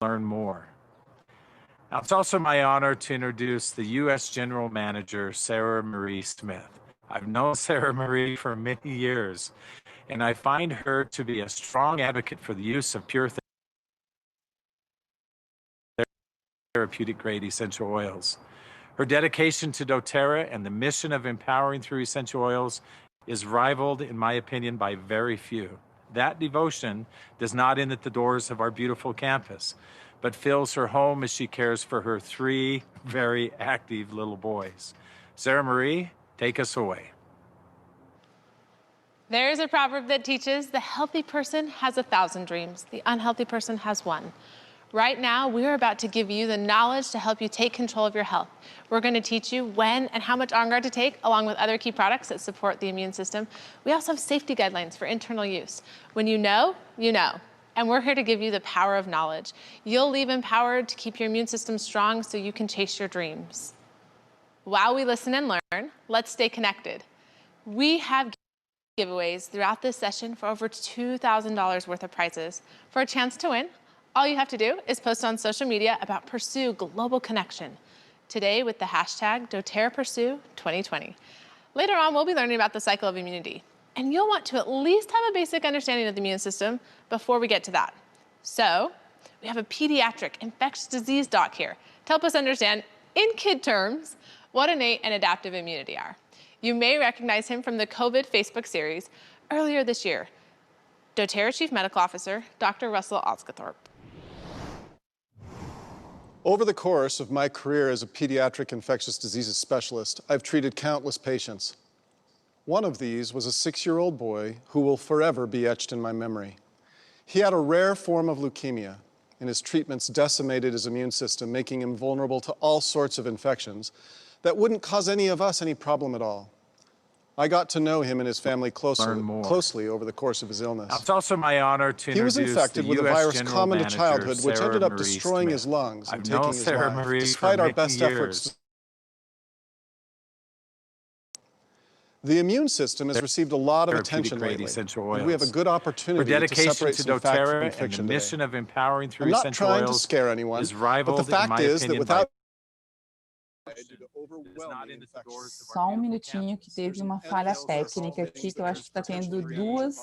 learn more. Now, it's also my honor to introduce the U.S. General Manager, Sarah Marie Smith. I've known Sarah Marie for many years, and I find her to be a strong advocate for the use of pure therapeutic-grade essential oils. Her dedication to doTERRA and the mission of empowering through essential oils is rivaled, in my opinion, by very few. That devotion does not end at the doors of our beautiful campus, but fills her home as she cares for her 3 very active little boys. Sarah Marie, take us away. There is a proverb that teaches the healthy person has 1,000 dreams, the unhealthy person has 1. Right now, we're about to give you the knowledge to help you take control of your health. We're going to teach you when and how much On Guard to take, along with other key products that support the immune system. We also have safety guidelines for internal use. When you know, you know. And we're here to give you the power of knowledge. You'll leave empowered to keep your immune system strong so you can chase your dreams. While we listen and learn, let's stay connected. We have giveaways throughout this session for over $2,000 worth of prizes. For a chance to win, all you have to do is post on social media about Pursue Global Connection. Today with the hashtag doTERRAPursue2020. Later on, we'll be learning about the cycle of immunity. And you'll want to at least have a basic understanding of the immune system before we get to that. So, we have a pediatric infectious disease doc here to help us understand, in kid terms, what innate and adaptive immunity are. You may recognize him from the COVID Facebook series earlier this year. doTERRA Chief Medical Officer, Dr. Russell Osgathorpe. Over the course of my career as a pediatric infectious diseases specialist, I've treated countless patients. One of these was a 6-year-old boy who will forever be etched in my memory. He had a rare form of leukemia, and his treatments decimated his immune system, making him vulnerable to all sorts of infections that wouldn't cause any of us any problem at all. I got to know him and his family closely over the course of his illness. Now, it's also my honor to introduce He was infected with a virus common to childhood, which ended up destroying his lungs and taking his life, despite our best efforts. The immune system has received a lot of attention lately, and we have a good opportunity to separate some fact from fiction today. Mission of empowering through I'm not trying to scare anyone, but the fact is that without Só um minutinho que teve uma falha técnica aqui, que eu acho que está tendo duas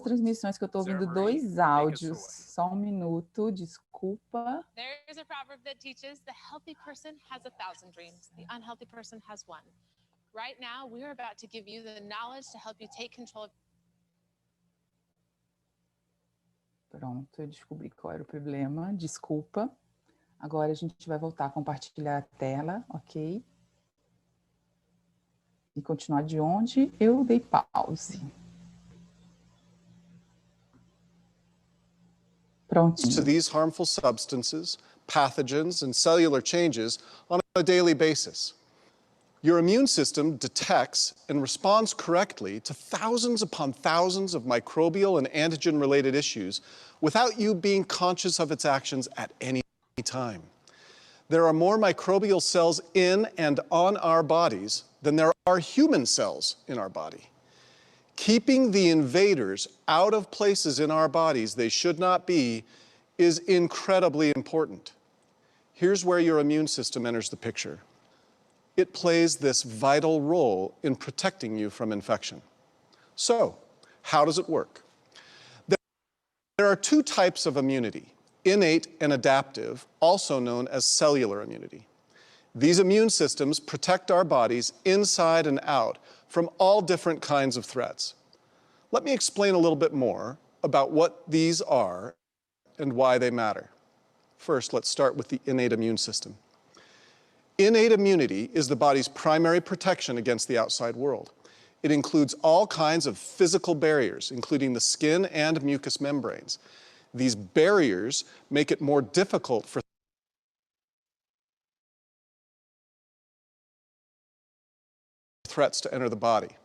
transmissões que eu estou ouvindo 2 áudios. Só um minuto, desculpa. There's a proverb that teaches the healthy person has 1,000 dreams, the unhealthy person has 1. Right now, we're about to give you the knowledge to help you take control of. Pronto, eu descobri qual era o problema, desculpa. Agora a gente vai voltar a compartilhar a tela, ok? E continuar de onde eu dei pause. Prontinho. To these harmful substances, pathogens, and cellular changes on a daily basis. Your immune system detects and responds correctly to thousands upon thousands of microbial and antigen-related issues without you being conscious of its actions at any time. There are more microbial cells in and on our bodies than there are human cells in our body. Keeping the invaders out of places in our bodies they should not be is incredibly important. Here's where your immune system enters the picture. It plays this vital role in protecting you from infection. So, how does it work? There are 2 types of immunity, innate and adaptive, also known as cellular immunity. These immune systems protect our bodies inside and out from all different kinds of threats. Let me explain a little bit more about what these are and why they matter. First, let's start with the innate immune system. Innate immunity is the body's primary protection against the outside world. It includes all kinds of physical barriers, including the skin and mucous membranes. These barriers make it more difficult for threats to enter the body.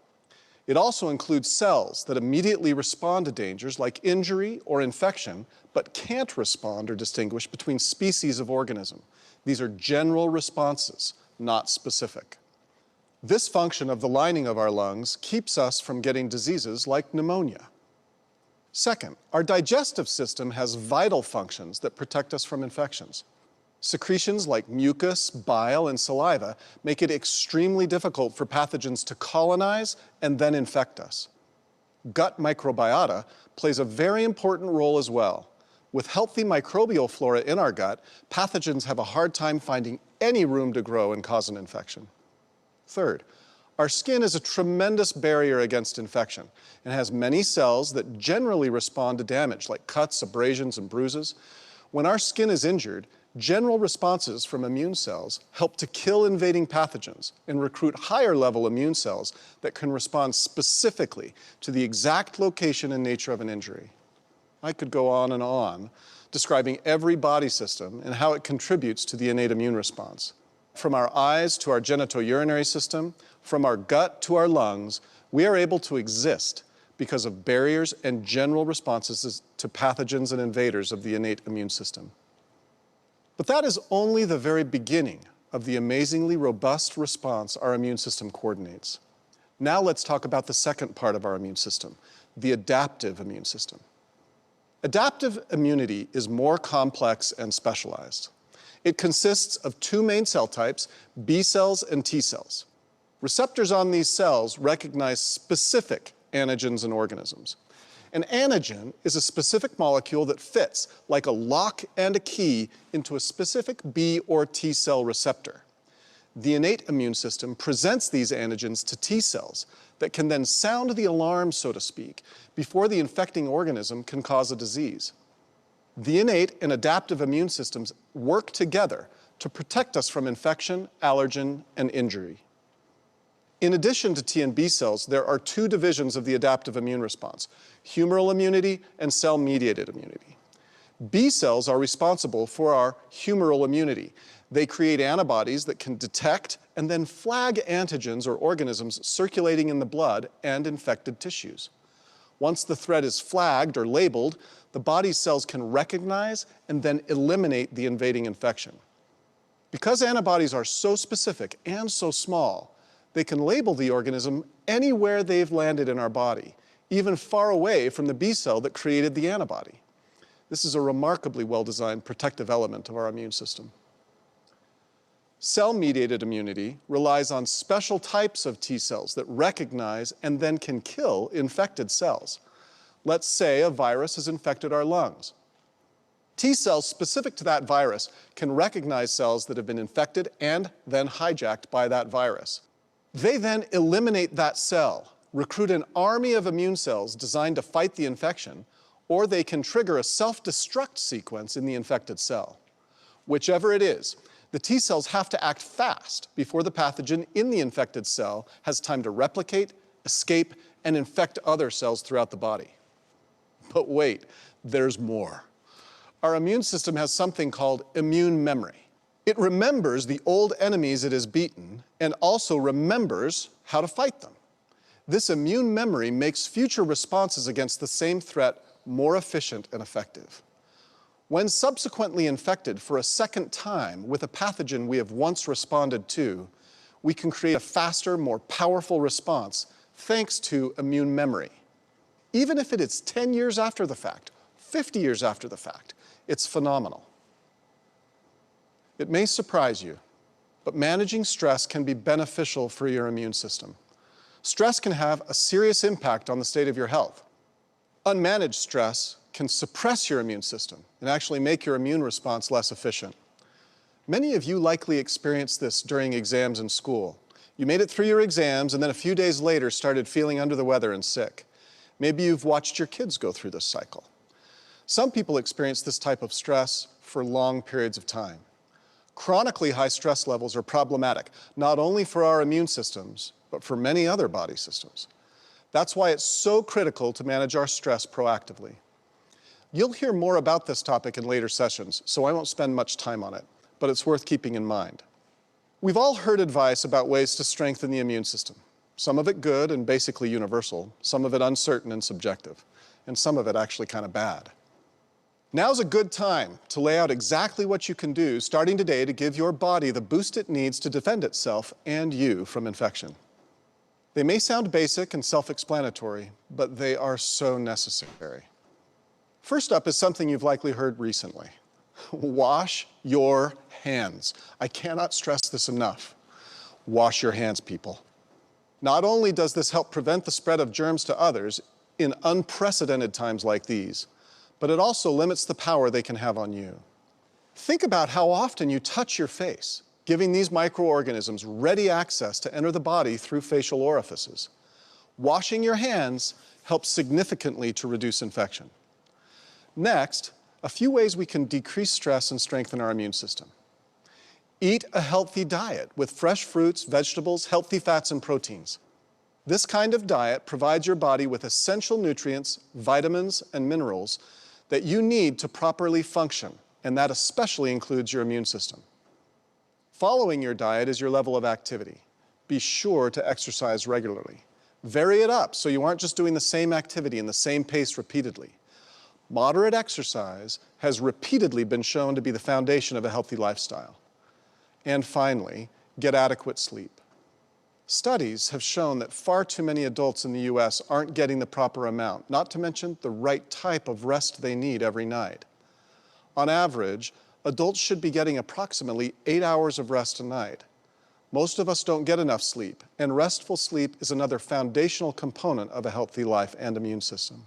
It also includes cells that immediately respond to dangers like injury or infection, but can't respond or distinguish between species of organism. These are general responses, not specific. This function of the lining of our lungs keeps us from getting diseases like pneumonia. Second, our digestive system has vital functions that protect us from infections. Secretions like mucus, bile, and saliva make it extremely difficult for pathogens to colonize and then infect us. Gut microbiota plays a very important role as well. With healthy microbial flora in our gut, pathogens have a hard time finding any room to grow and cause an infection. Third, our skin is a tremendous barrier against infection and has many cells that generally respond to damage, like cuts, abrasions, and bruises. When our skin is injured, general responses from immune cells help to kill invading pathogens and recruit higher-level immune cells that can respond specifically to the exact location and nature of an injury. I could go on describing every body system and how it contributes to the innate immune response. From our eyes to our genitourinary system, from our gut to our lungs, we are able to exist because of barriers and general responses to pathogens and invaders of the innate immune system. But that is only the very beginning of the amazingly robust response our immune system coordinates. Now let's talk about the second part of our immune system, the adaptive immune system. Adaptive immunity is more complex and specialized. It consists of two main cell types, B cells and T cells. Receptors on these cells recognize specific antigens and organisms. An antigen is a specific molecule that fits like a lock and a key into a specific B or T cell receptor. The innate immune system presents these antigens to T cells that can then sound the alarm, so to speak, before the infecting organism can cause a disease. The innate and adaptive immune systems work together to protect us from infection, allergen, and injury. In addition to T and B cells, there are two divisions of the adaptive immune response, humoral immunity and cell-mediated immunity. B cells are responsible for our humoral immunity. They create antibodies that can detect and then flag antigens or organisms circulating in the blood and infected tissues. Once the threat is flagged or labeled, the body's cells can recognize and then eliminate the invading infection. Because antibodies are so specific and so small, they can label the organism anywhere they've landed in our body, even far away from the B cell that created the antibody. This is a remarkably well-designed protective element of our immune system. Cell-mediated immunity relies on special types of T cells that recognize and then can kill infected cells. Let's say a virus has infected our lungs. T cells specific to that virus can recognize cells that have been infected and then hijacked by that virus. They then eliminate that cell, recruit an army of immune cells designed to fight the infection, or they can trigger a self-destruct sequence in the infected cell. Whichever it is, the T cells have to act fast before the pathogen in the infected cell has time to replicate, escape, and infect other cells throughout the body. But wait, there's more. Our immune system has something called immune memory. It remembers the old enemies it has beaten and also remembers how to fight them. This immune memory makes future responses against the same threat more efficient and effective. When subsequently infected for a second time with a pathogen we have once responded to, we can create a faster, more powerful response thanks to immune memory. Even if it is 10 years after the fact, 50 years after the fact, it's phenomenal. It may surprise you, but managing stress can be beneficial for your immune system. Stress can have a serious impact on the state of your health. Unmanaged stress can suppress your immune system and actually make your immune response less efficient. Many of you likely experienced this during exams in school. You made it through your exams and then a few days later started feeling under the weather and sick. Maybe you've watched your kids go through this cycle. Some people experience this type of stress for long periods of time. Chronically high stress levels are problematic, not only for our immune systems, but for many other body systems. That's why it's so critical to manage our stress proactively. You'll hear more about this topic in later sessions, so I won't spend much time on it, but it's worth keeping in mind. We've all heard advice about ways to strengthen the immune system. Some of it good and basically universal, some of it uncertain and subjective, and some of it actually kind of bad. Now's a good time to lay out exactly what you can do starting today to give your body the boost it needs to defend itself and you from infection. They may sound basic and self-explanatory, but they are so necessary. First up is something you've likely heard recently. Wash your hands. I cannot stress this enough. Wash your hands, people. Not only does this help prevent the spread of germs to others in unprecedented times like these, but it also limits the power they can have on you. Think about how often you touch your face, giving these microorganisms ready access to enter the body through facial orifices. Washing your hands helps significantly to reduce infection. Next, a few ways we can decrease stress and strengthen our immune system. Eat a healthy diet with fresh fruits, vegetables, healthy fats, and proteins. This kind of diet provides your body with essential nutrients, vitamins, and minerals that you need to properly function, and that especially includes your immune system. Following your diet is your level of activity. Be sure to exercise regularly. Vary it up so you aren't just doing the same activity in the same pace repeatedly. Moderate exercise has repeatedly been shown to be the foundation of a healthy lifestyle. And finally, get adequate sleep. Studies have shown that far too many adults in the US aren't getting the proper amount, not to mention the right type of rest they need every night. On average, adults should be getting approximately 8 hours of rest a night. Most of us don't get enough sleep, and restful sleep is another foundational component of a healthy life and immune system.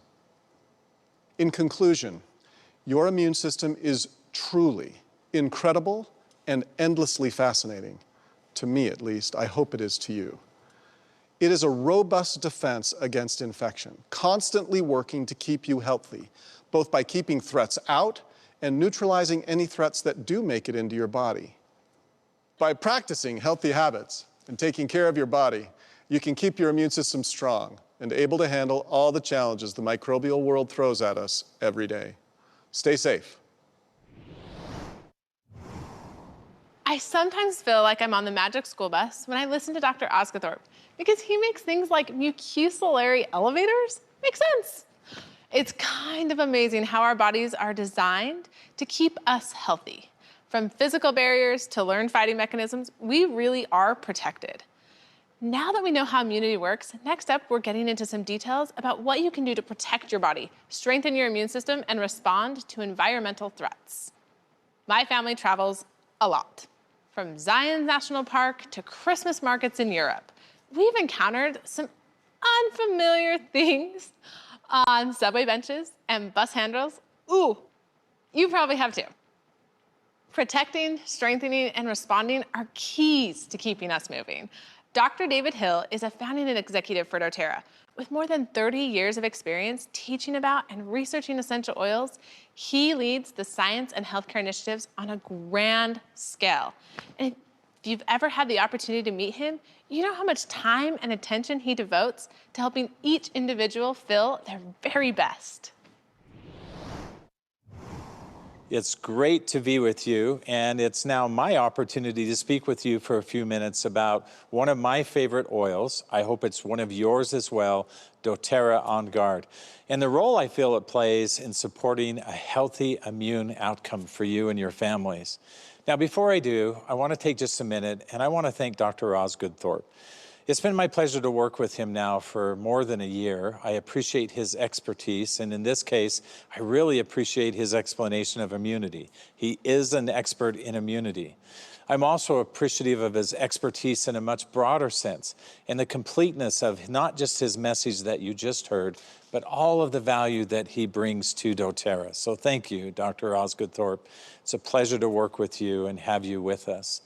In conclusion, your immune system is truly incredible and endlessly fascinating. To me, at least, I hope it is to you. It is a robust defense against infection, constantly working to keep you healthy, both by keeping threats out and neutralizing any threats that do make it into your body. By practicing healthy habits and taking care of your body, you can keep your immune system strong and able to handle all the challenges the microbial world throws at us every day. Stay safe. I sometimes feel like I'm on the magic school bus when I listen to Dr. Osgothorpe because he makes things like mucociliary elevators make sense. It's kind of amazing how our bodies are designed to keep us healthy. From physical barriers to learned fighting mechanisms, we really are protected. Now that we know how immunity works, next up, we're getting into some details about what you can do to protect your body, strengthen your immune system, and respond to environmental threats. My family travels a lot. From Zion National Park to Christmas markets in Europe, we've encountered some unfamiliar things on subway benches and bus handles. Ooh, you probably have too. Protecting, strengthening, and responding are keys to keeping us moving. Dr. David Hill is a founding and executive for doTERRA. With more than 30 years of experience teaching about and researching essential oils, he leads the science and healthcare initiatives on a grand scale. And if you've ever had the opportunity to meet him, you know how much time and attention he devotes to helping each individual feel their very best. It's great to be with you, and it's now my opportunity to speak with you for a few minutes about one of my favorite oils. I hope it's one of yours as well, doTERRA On Guard, and the role I feel it plays in supporting a healthy immune outcome for you and your families. Now, before I do, I want to take just a minute, and I want to thank Dr. Osgothorpe. It's been my pleasure to work with him now for more than a year. I appreciate his expertise, and in this case, I really appreciate his explanation of immunity. He is an expert in immunity. I'm also appreciative of his expertise in a much broader sense, and the completeness of not just his message that you just heard, but all of the value that he brings to doTERRA. So thank you, Dr. Osgothorpe. It's a pleasure to work with you and have you with us.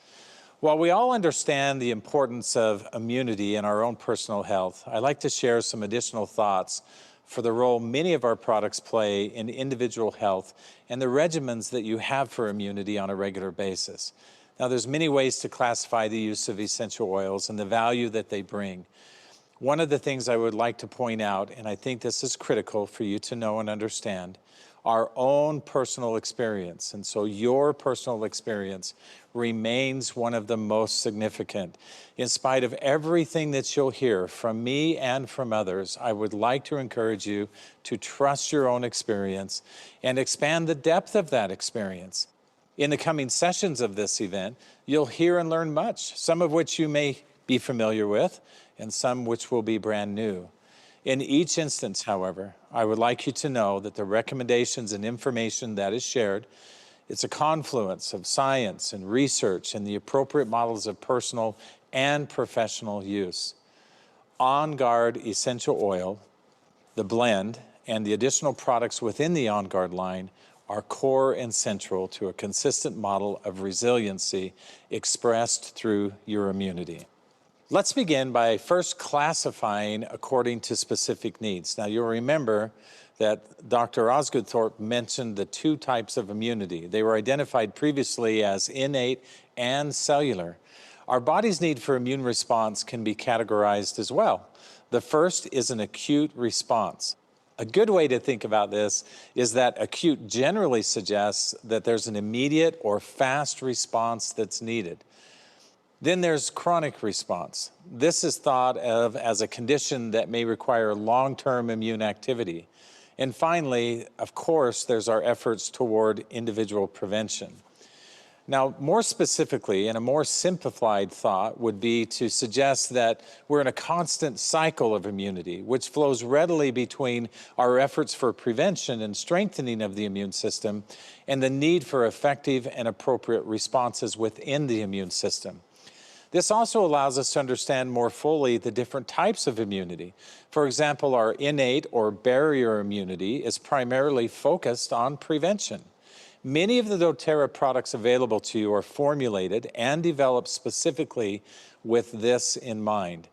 While we all understand the importance of immunity in our own personal health, I'd like to share some additional thoughts for the role many of our products play in individual health and the regimens that you have for immunity on a regular basis. Now, there's many ways to classify the use of essential oils and the value that they bring. One of the things I would like to point out, and I think this is critical for you to know and understand, our own personal experience. And so your personal experience remains one of the most significant. In spite of everything that you'll hear from me and from others, I would like to encourage you to trust your own experience and expand the depth of that experience. In the coming sessions of this event, you'll hear and learn much, some of which you may be familiar with, and some which will be brand new. In each instance, however, I would like you to know that the recommendations and information that is shared, it's a confluence of science and research and the appropriate models of personal and professional use. On Guard essential oil, the blend, and the additional products within the On Guard line are core and central to a consistent model of resiliency expressed through your immunity. Let's begin by first classifying according to specific needs. Now, you'll remember that Dr. Osgoodthorpe mentioned the two types of immunity. They were identified previously as innate and cellular. Our body's need for immune response can be categorized as well. The first is an acute response. A good way to think about this is that acute generally suggests that there's an immediate or fast response that's needed. Then there's chronic response. This is thought of as a condition that may require long-term immune activity. And finally, of course, there's our efforts toward individual prevention. Now, more specifically, and a more simplified thought would be to suggest that we're in a constant cycle of immunity, which flows readily between our efforts for prevention and strengthening of the immune system and the need for effective and appropriate responses within the immune system. This also allows us to understand more fully the different types of immunity. For example, our innate or barrier immunity is primarily focused on prevention. Many of the doTERRA products available to you are formulated and developed specifically with this in mind.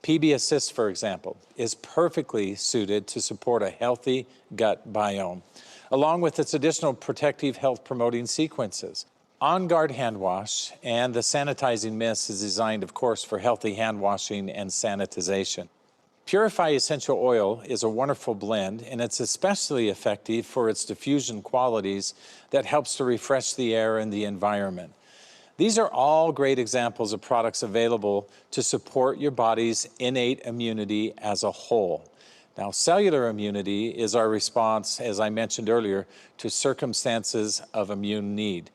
PB Assist, for example, is perfectly suited to support a healthy gut biome, along with its additional protective health promoting sequences. On Guard hand wash and the sanitizing mist is designed, of course, for healthy hand washing and sanitization. Purify Essential Oil is a wonderful blend, and it's especially effective for its diffusion qualities that helps to refresh the air and the environment. These are all great examples of products available to support your body's innate immunity as a whole. Now, cellular immunity is our response, as I mentioned earlier, to circumstances of immune need.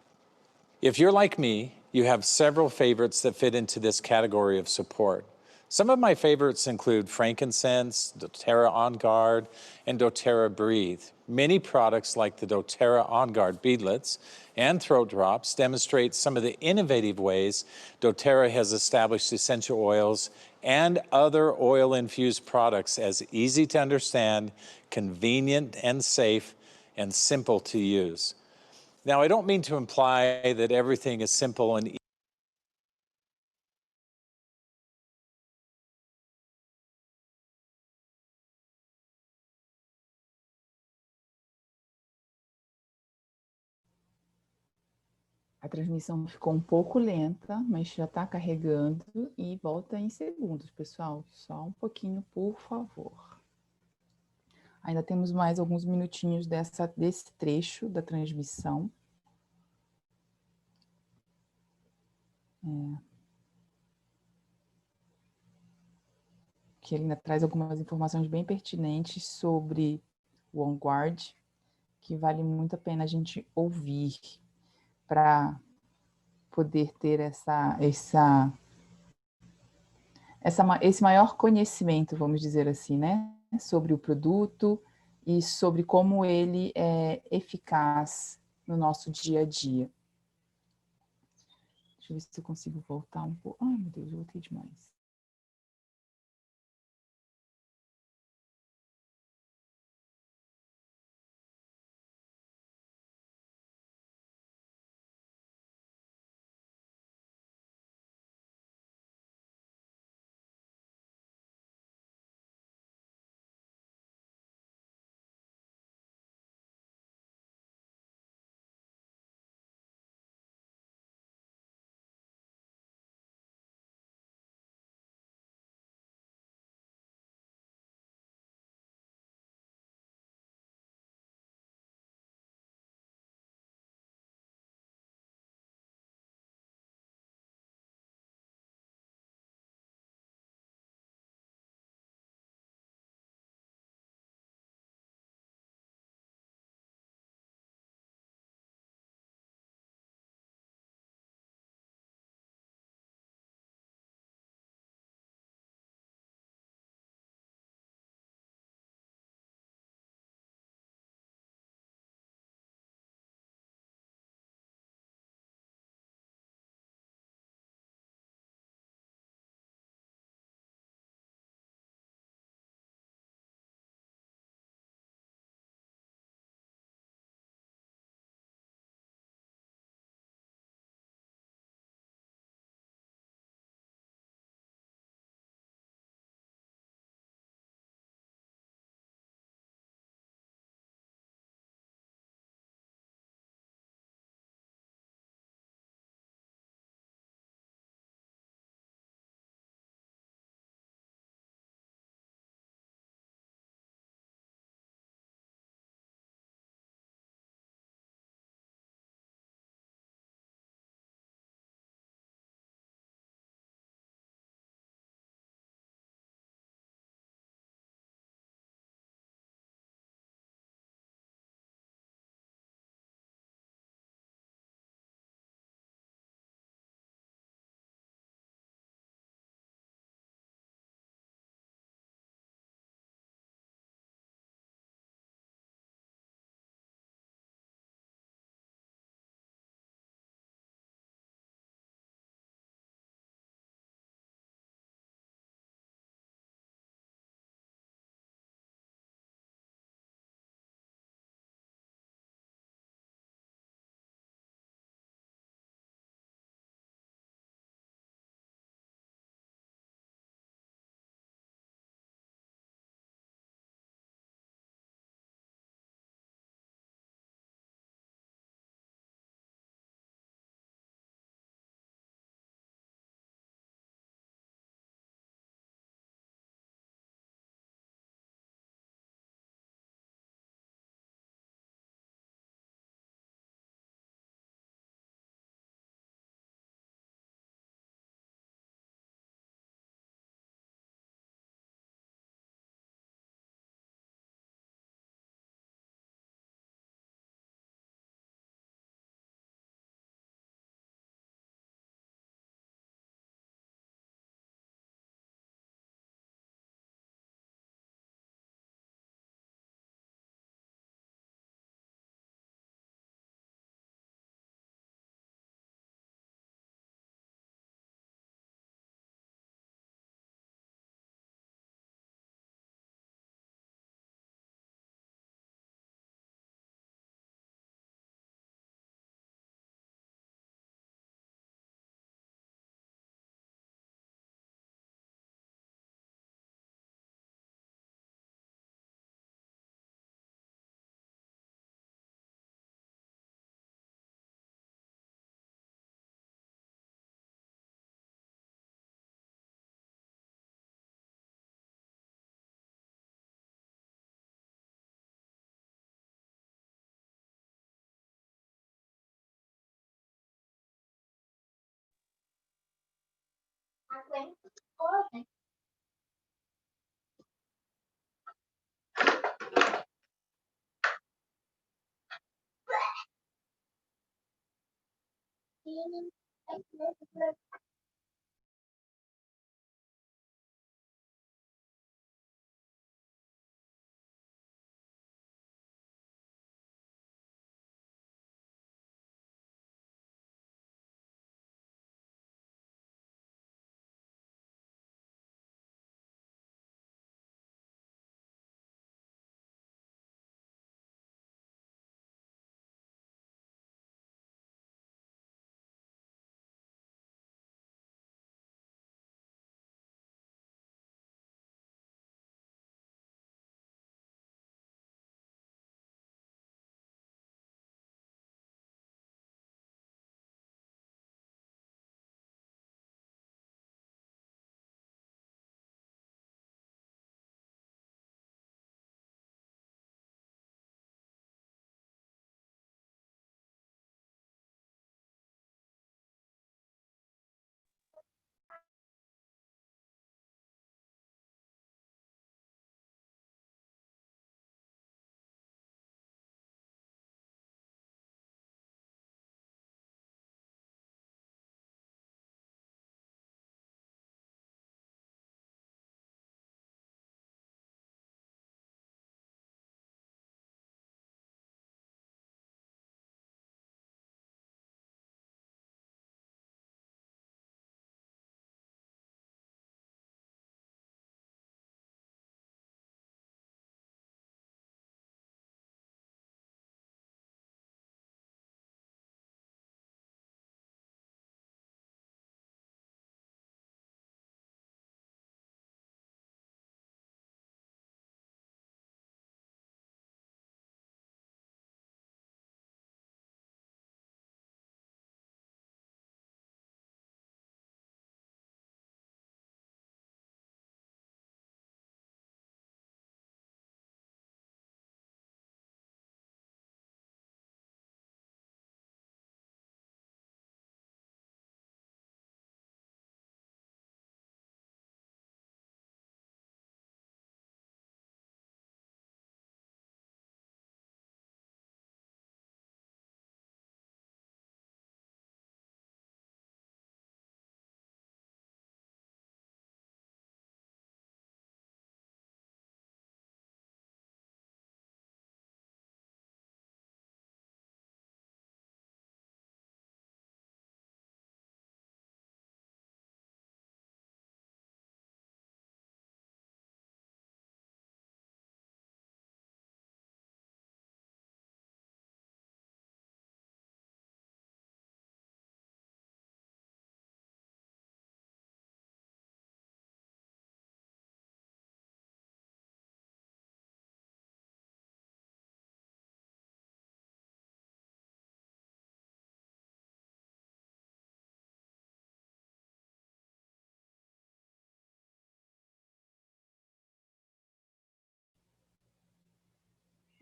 If you're like me, you have several favorites that fit into this category of support. Some of my favorites include frankincense, doTERRA On Guard, and doTERRA Breathe. Many products like the doTERRA On Guard beadlets and throat drops demonstrate some of the innovative ways doTERRA has established essential oils and other oil-infused products as easy to understand, convenient and safe, and simple to use. Now, I don't mean to imply that everything is simple and A transmissão ficou um pouco lenta, mas já está carregando e volta em segundos, pessoal. Só um pouquinho, por favor. Ainda temos mais alguns minutinhos desse trecho da transmissão. Que ele ainda traz algumas informações bem pertinentes sobre o On Guard, que vale muito a pena a gente ouvir para poder ter esse maior conhecimento, vamos dizer assim, né? Sobre o produto e sobre como ele é eficaz no nosso dia a dia. Deixa eu ver se eu consigo voltar um pouco. Ai, meu Deus, eu voltei demais.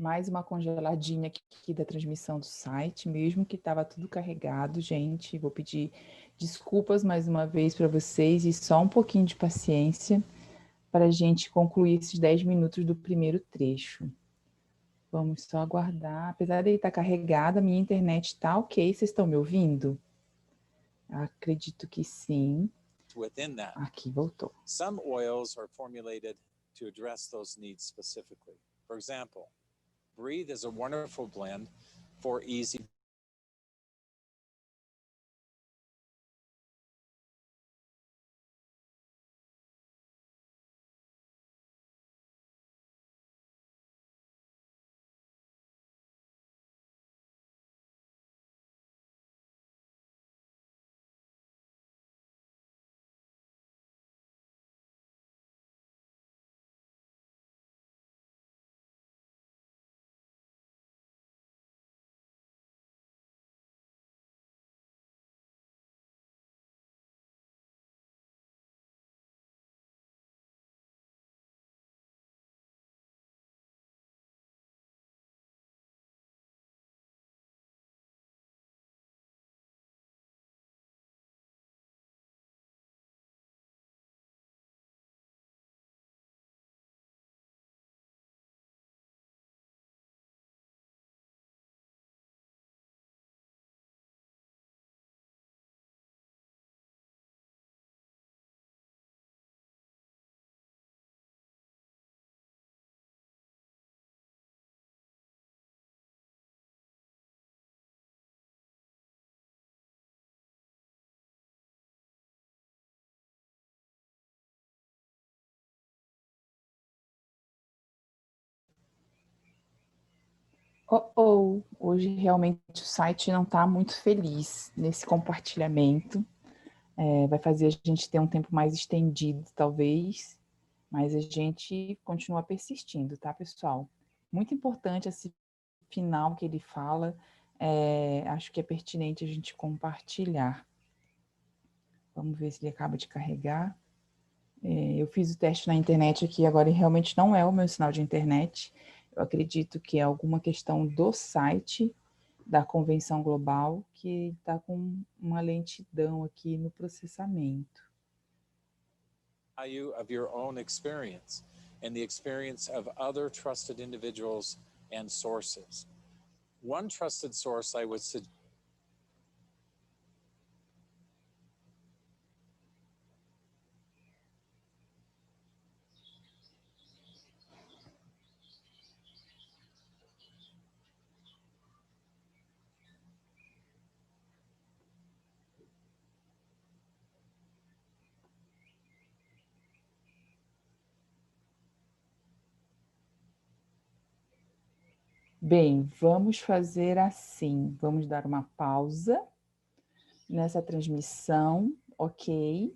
Mais uma congeladinha aqui da transmissão do site, mesmo que estava tudo carregado, gente. Vou pedir desculpas mais uma vez para vocês e só um pouquinho de paciência para a gente concluir esses 10 minutos do primeiro trecho. Vamos só aguardar. Apesar de ele estar carregado, a minha internet está ok. Vocês estão me ouvindo? Acredito que sim. Within that, Aqui voltou. some oils are formulated to address those needs specifically. For example, Breathe is a wonderful blend for easy Hoje realmente o site não está muito feliz nesse compartilhamento. Vai fazer a gente ter um tempo mais estendido, talvez, mas a gente continua persistindo, tá, pessoal? Muito importante esse final que ele fala, acho que é pertinente a gente compartilhar. Vamos ver se ele acaba de carregar. Eu fiz o teste na internet aqui, agora realmente não é o meu sinal de internet. Eu acredito que é alguma questão do site da Convenção Global que está com uma lentidão aqui no processamento. Value of your own experience and the experience of other trusted individuals and sources. One trusted source I would suggest. Bem, vamos fazer assim, vamos dar uma pausa nessa transmissão, ok?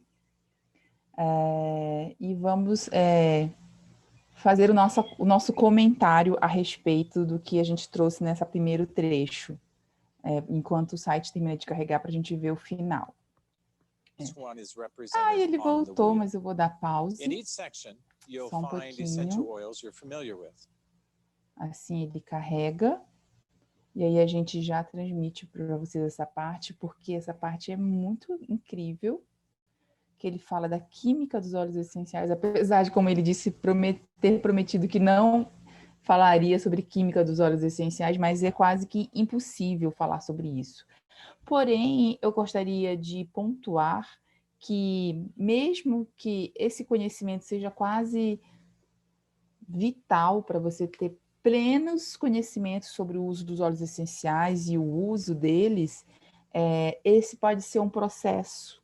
E vamos fazer o nosso comentário a respeito do que a gente trouxe nesse primeiro trecho, enquanto o site termina de carregar para a gente ver o final. Ele voltou, mas eu vou dar pausa. Só um pouquinho. Assim ele carrega. E aí a gente já transmite para vocês essa parte, porque essa parte é muito incrível, que ele fala da química dos óleos essenciais, apesar de, como ele disse, ter prometido que não falaria sobre química dos óleos essenciais, mas é quase que impossível falar sobre isso. Porém, eu gostaria de pontuar que, mesmo que esse conhecimento seja quase vital para você ter plenos conhecimentos sobre o uso dos óleos essenciais e o uso deles, esse pode ser um processo,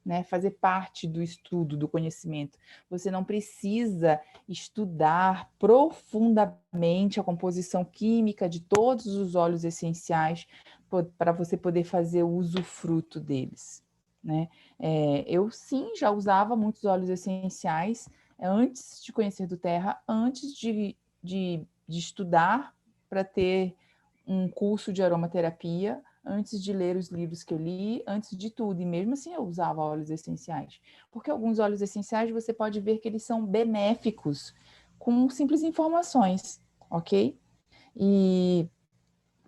né? Fazer parte do estudo, do conhecimento. Você não precisa estudar profundamente a composição química de todos os óleos essenciais para você poder fazer o usufruto deles, né? Eu, sim, já usava muitos óleos essenciais antes de conhecer do Terra, antes de estudar para ter um curso de aromaterapia, antes de ler os livros que eu li, antes de tudo. E mesmo assim eu usava óleos essenciais. Porque alguns óleos essenciais você pode ver que eles são benéficos com simples informações, ok? E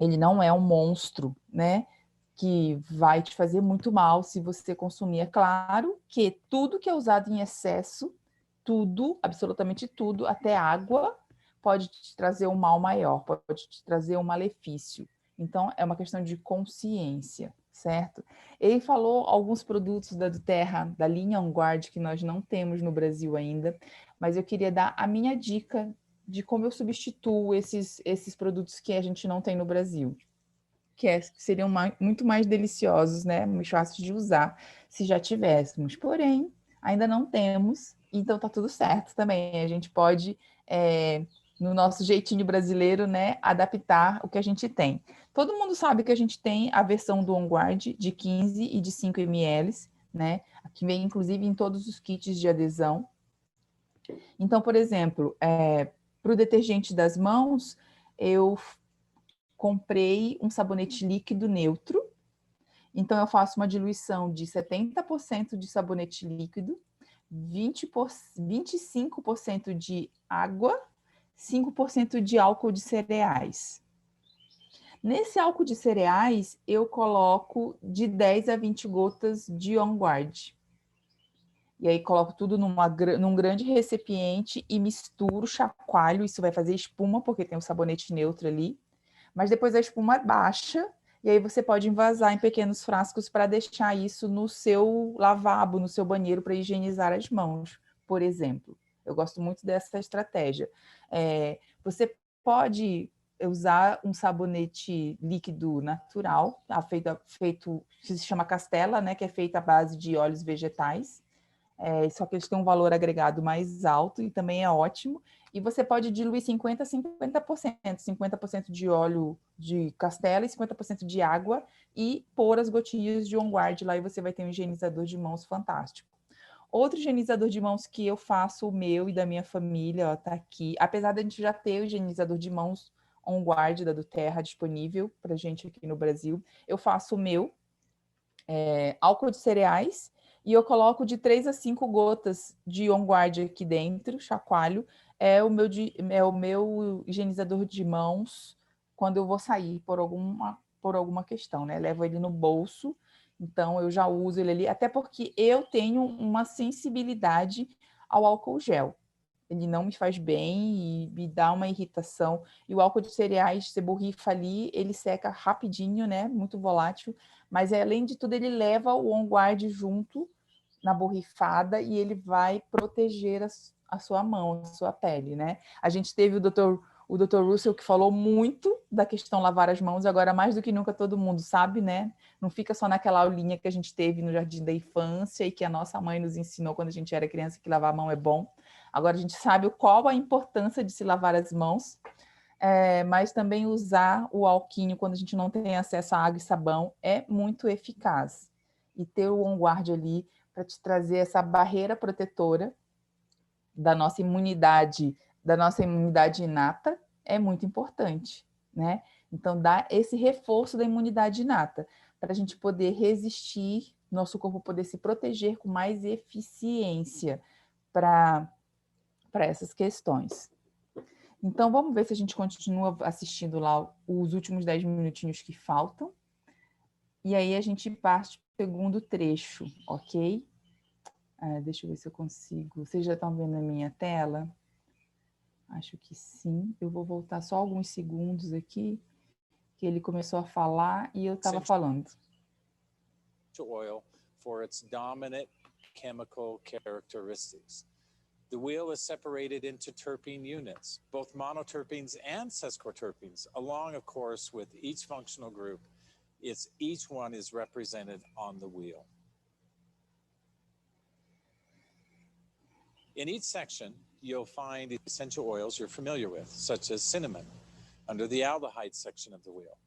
ele não é um monstro, né? Que vai te fazer muito mal se você consumir. É claro que tudo que é usado em excesso, tudo, absolutamente tudo, até água, pode te trazer um mal maior, pode te trazer um malefício. Então, é uma questão de consciência, certo? Ele falou alguns produtos da Terra, da linha On Guard, que nós não temos no Brasil ainda, mas eu queria dar a minha dica de como eu substituo esses produtos que a gente não tem no Brasil, que seriam muito mais deliciosos, né? Mais fáceis de usar, se já tivéssemos. Porém, ainda não temos, então tá tudo certo também. A gente pode, no nosso jeitinho brasileiro, né, adaptar o que a gente tem. Todo mundo sabe que a gente tem a versão do On Guard de 15 e de 5 ml, né? Que vem, inclusive, em todos os kits de adesão. Então, por exemplo, para o detergente das mãos, eu comprei um sabonete líquido neutro. Então, eu faço uma diluição de 70% de sabonete líquido, 25% de água, 5% de álcool de cereais. Nesse álcool de cereais, eu coloco de 10 a 20 gotas de On Guard. E aí coloco tudo num grande recipiente e misturo, chacoalho. Isso vai fazer espuma, porque tem o sabonete neutro ali. Mas depois a espuma baixa, e aí você pode envasar em pequenos frascos para deixar isso no seu lavabo, no seu banheiro, para higienizar as mãos, por exemplo. Eu gosto muito dessa estratégia. Você pode usar um sabonete líquido natural, feito que se chama Castella, né, que é feito à base de óleos vegetais. Só que eles têm um valor agregado mais alto e também é ótimo. E você pode diluir 50% a 50%, 50% de óleo de castela e 50% de água e pôr as gotinhas de On Guard lá e você vai ter um higienizador de mãos fantástico. Outro higienizador de mãos que eu faço, o meu e da minha família, ó, tá aqui. Apesar de a gente já ter o higienizador de mãos On Guard da doTERRA disponível pra gente aqui no Brasil, eu faço o meu, álcool de cereais, e eu coloco de 3 a 5 gotas de On Guard aqui dentro, chacoalho, é o meu higienizador de mãos quando eu vou sair por alguma questão, né? Levo ele no bolso, então eu já uso ele ali, até porque eu tenho uma sensibilidade ao álcool gel. Ele não me faz bem e me dá uma irritação. E o álcool de cereais, você borrifa ali, ele seca rapidinho, né? Muito volátil. Mas, além de tudo, ele leva o On Guard junto na borrifada e ele vai proteger a sua mão, a sua pele, né? A gente teve o Dr. Russell que falou muito da questão lavar as mãos, agora mais do que nunca todo mundo sabe, né? Não fica só naquela aulinha que a gente teve no jardim da infância e que a nossa mãe nos ensinou quando a gente era criança que lavar a mão é bom. Agora a gente sabe qual a importância de se lavar as mãos, mas também usar o alquinho quando a gente não tem acesso a água e sabão é muito eficaz. E ter o On Guard ali para te trazer essa barreira protetora da nossa imunidade inata é muito importante, né? Então, dá esse reforço da imunidade inata para a gente poder resistir, nosso corpo poder se proteger com mais eficiência para essas questões. Então, vamos ver se a gente continua assistindo lá os últimos 10 minutinhos que faltam. E aí a gente parte para o segundo trecho, ok? Deixa eu ver se eu consigo. Vocês já estão vendo a minha tela? Acho que sim. Eu vou voltar só alguns segundos aqui, que ele começou a falar e eu estava falando. Oil for its dominant chemical characteristics. The wheel is separated into terpene units, both monoterpenes and sesquiterpenes, along, of course, with each functional group. Each one is represented on the wheel. In each section, you'll find essential oils you're familiar with, such as cinnamon, under the aldehyde section of the wheel.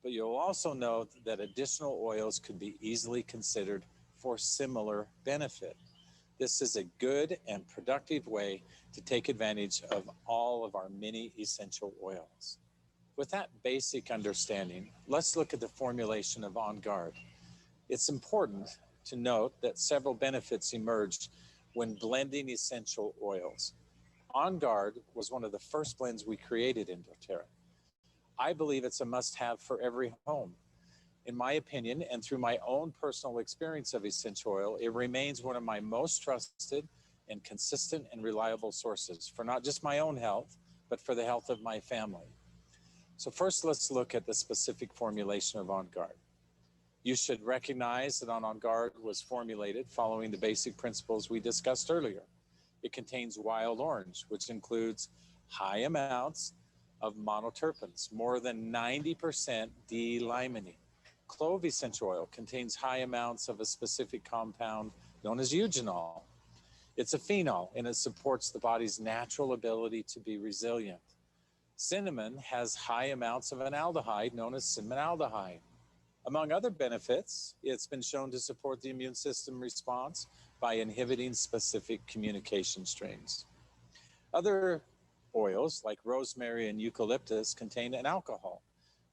But you'll also note that additional oils could be easily considered for similar benefit. This is a good and productive way to take advantage of all of our many essential oils. With that basic understanding, let's look at the formulation of On Guard. It's important to note that several benefits emerged when blending essential oils. On Guard was one of the first blends we created in doTERRA. I believe it's a must-have for every home. In my opinion, and through my own personal experience of essential oil, it remains one of my most trusted and consistent and reliable sources for not just my own health, but for the health of my family. So first, let's look at the specific formulation of On Guard. You should recognize that On Guard was formulated following the basic principles we discussed earlier. It contains wild orange, which includes high amounts of monoterpenes, more than 90% D-limonene. Clove essential oil contains high amounts of a specific compound known as eugenol. It's a phenol, and it supports the body's natural ability to be resilient. Cinnamon has high amounts of an aldehyde known as cinnamonaldehyde. Among other benefits, it's been shown to support the immune system response by inhibiting specific communication strains. Other oils, like rosemary and eucalyptus, contain an alcohol,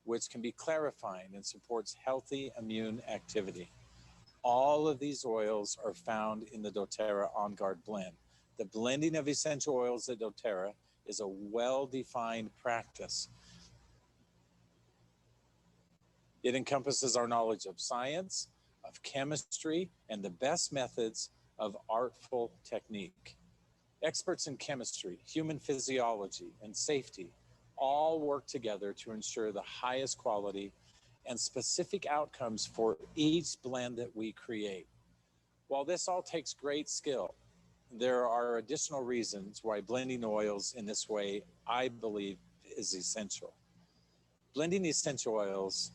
which can be clarifying and supports healthy immune activity. All of these oils are found in the doTERRA On Guard blend. The blending of essential oils at doTERRA is a well-defined practice. It encompasses our knowledge of science, of chemistry, and the best methods of artful technique. Experts in chemistry, human physiology, and safety all work together to ensure the highest quality and specific outcomes for each blend that we create. While this all takes great skill, there are additional reasons why blending oils in this way, I believe, is essential. Blending essential oils,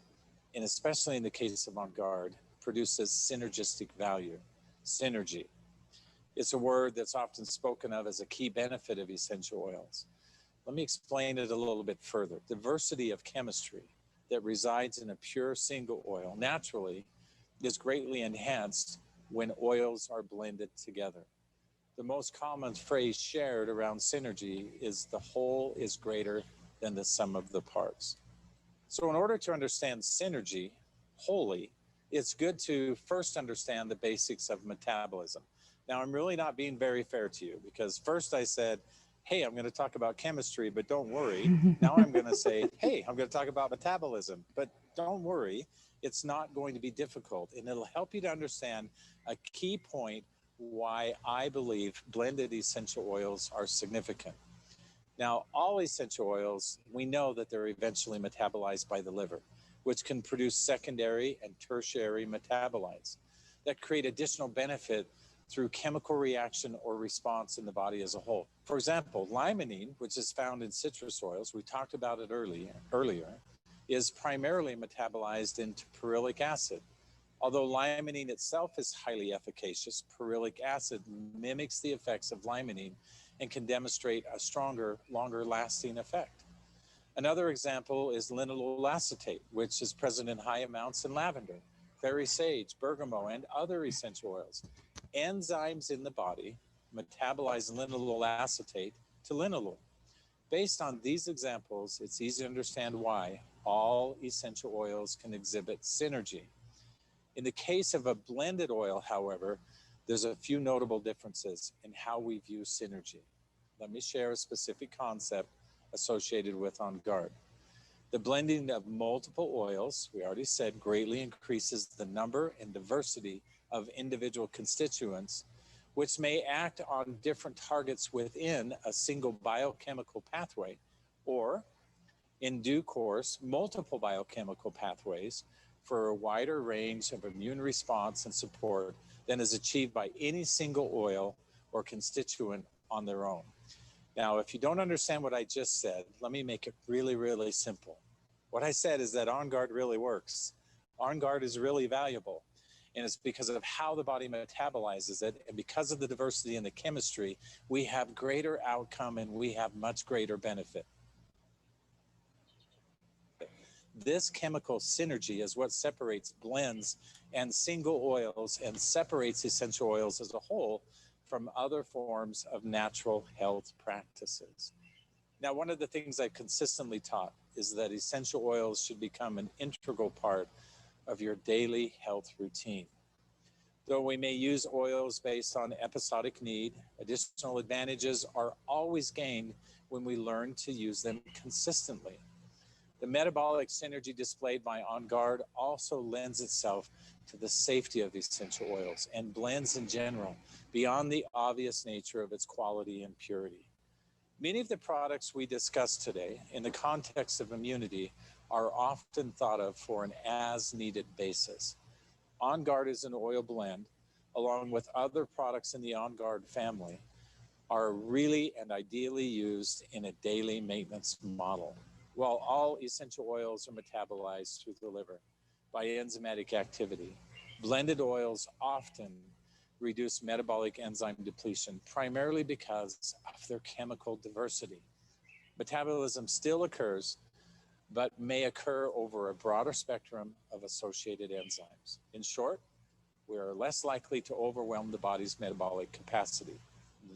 and especially in the case of On Guard, produces synergistic value, synergy. It's a word that's often spoken of as a key benefit of essential oils. Let me explain it a little bit further. Diversity of chemistry that resides in a pure single oil naturally is greatly enhanced when oils are blended together. The most common phrase shared around synergy is the whole is greater than the sum of the parts. So in order to understand synergy wholly, it's good to first understand the basics of metabolism. Now, I'm really not being very fair to you because first I said, hey, I'm going to talk about chemistry, but don't worry. Now I'm going to say, hey, I'm going to talk about metabolism, but don't worry. It's not going to be difficult, and it'll help you to understand a key point why I believe blended essential oils are significant. Now, all essential oils, we know that they're eventually metabolized by the liver, which can produce secondary and tertiary metabolites that create additional benefit through chemical reaction or response in the body as a whole. For example, limonene, which is found in citrus oils, we talked about it earlier, is primarily metabolized into perylic acid. Although limonene itself is highly efficacious, perylic acid mimics the effects of limonene and can demonstrate a stronger, longer-lasting effect. Another example is linalool acetate, which is present in high amounts in lavender, clary sage, bergamot, and other essential oils. Enzymes in the body metabolize linalool acetate to linalool. Based on these examples, it's easy to understand why all essential oils can exhibit synergy. In the case of a blended oil, however, there's a few notable differences in how we view synergy. Let me share a specific concept associated with On Guard. The blending of multiple oils, we already said, greatly increases the number and diversity of individual constituents, which may act on different targets within a single biochemical pathway, or in due course, multiple biochemical pathways for a wider range of immune response and support than is achieved by any single oil or constituent on their own. Now, if you don't understand what I just said, let me make it really, really simple. What I said is that On Guard really works. On Guard is really valuable, and it's because of how the body metabolizes it, and because of the diversity in the chemistry, we have greater outcome and we have much greater benefit. This chemical synergy is what separates blends and single oils and separates essential oils as a whole from other forms of natural health practices. Now, one of the things I've consistently taught is that essential oils should become an integral part of your daily health routine. Though we may use oils based on episodic need, additional advantages are always gained when we learn to use them consistently. The metabolic synergy displayed by On Guard also lends itself to the safety of essential oils and blends in general, beyond the obvious nature of its quality and purity. Many of the products we discussed today in the context of immunity are often thought of for an as-needed basis. On Guard is an oil blend, along with other products in the On Guard family, are really and ideally used in a daily maintenance model. While all essential oils are metabolized through the liver by enzymatic activity, blended oils often reduce metabolic enzyme depletion, primarily because of their chemical diversity. Metabolism still occurs, but may occur over a broader spectrum of associated enzymes. In short, we are less likely to overwhelm the body's metabolic capacity.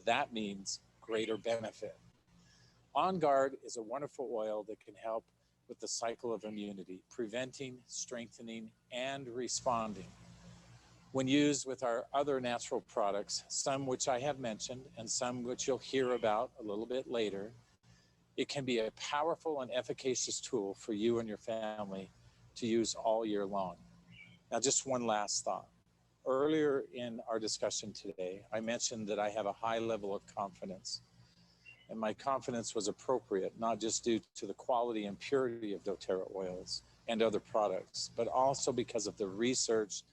That means greater benefit. On Guard is a wonderful oil that can help with the cycle of immunity, preventing, strengthening, and responding. When used with our other natural products, some which I have mentioned and some which you'll hear about a little bit later, it can be a powerful and efficacious tool for you and your family to use all year long. Now, just one last thought. Earlier in our discussion today, I mentioned that I have a high level of confidence. And my confidence was appropriate, not just due to the quality and purity of doTERRA oils and other products, but also because of the research